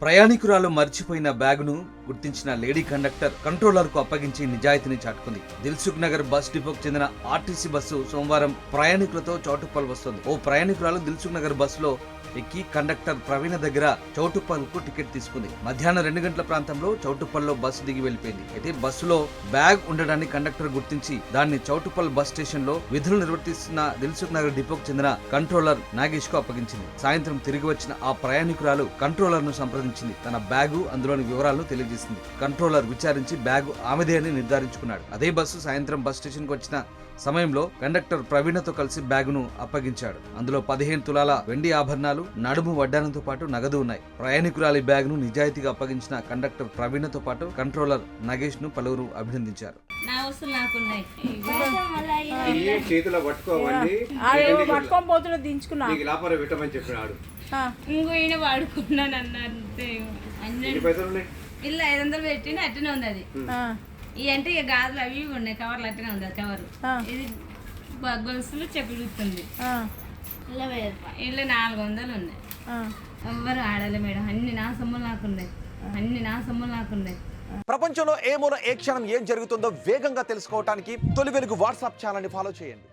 ప్రయాణికురాలు మర్చిపోయిన బ్యాగును గుర్తించిన lady conductor controller కు అప్పగించి నిజాయితీని చాటుకుంది. దిల్సుఖ్ నగర్ బస్ డిపోకు చెందిన ఆర్టీసీ బస్సు సోమవారం ప్రయాణికులతో చౌటుప్పల్ వస్తుంది. ఓ ప్రయాణికురాలు దిల్సుఖ్ నగర్ బస్సులో ఎక్కి కండక్టర్ ప్రవీణ దగ్గర చౌటుప్పల్ కు టికెట్ తీసుకుంది. మధ్యాహ్నం 2 గంటల ప్రాంతంలో చౌటుప్పల్లో బస్సు దిగి వెళ్లిపోయింది. అయితే బస్సులో బ్యాగ్ ఉండడాన్ని కండక్టర్ గుర్తించి దాన్ని చౌటుప్పల్ బస్ స్టేషన్ లో విధులు నిర్వర్తిస్తున్న దిల్సుఖ్ నగర్ డిపోకు చెందిన కంట్రోలర్ నాగేష్ కు అప్పగించింది. సాయంత్రం తిరిగి వచ్చిన ఆ ప్రయాణికురాలు కంట్రోలర్ ను సంప్రదించింది. తన బ్యాగు అందులోని వివరాలను తెలియజేసింది. కంట్రోలర్ విచారించి బ్యాగు ఆమెదే అని నిర్ధారించుకున్నాడు. అదే బస్సు సాయంత్రం బస్ స్టేషన్ కు వచ్చిన సమయంలో కండక్టర్ ప్రవీణతో కలిసి బ్యాగును అప్పగించాడు. అందులో 15 తులాల వెండి ఆభరణాలు, నడుము వడ్డానంతో పాటు నగదు ఉన్నాయి. ప్రయాణికురాలి బ్యాగును నిజాయితీగా అప్పగించిన కండక్టర్ ప్రవీణతో పాటు కంట్రోలర్ నగేష్ ను పలువురు అభినందించారు. ఇల్లు 500 పెట్టిన అట్టనే ఉంది. అది ఇవి అంటే ఇక గాజులు అవి ఉన్నాయి, కవర్లు అట్టనే ఉంది. కవర్ ఇది గొలుసులు చెప్పుతుంది. ఇల్లు 400 ఉన్నాయి. ఎవ్వరు ఆడాలి మేడం. అన్ని నా సొమ్ములు నాకున్నాయి. ప్రపంచంలో ఏ మూల ఏ క్షణం ఏం జరుగుతుందో వేగంగా తెలుసుకోవడానికి తొలి వెలుగు వాట్సాప్ ఛానల్ ని ఫాలో చేయండి.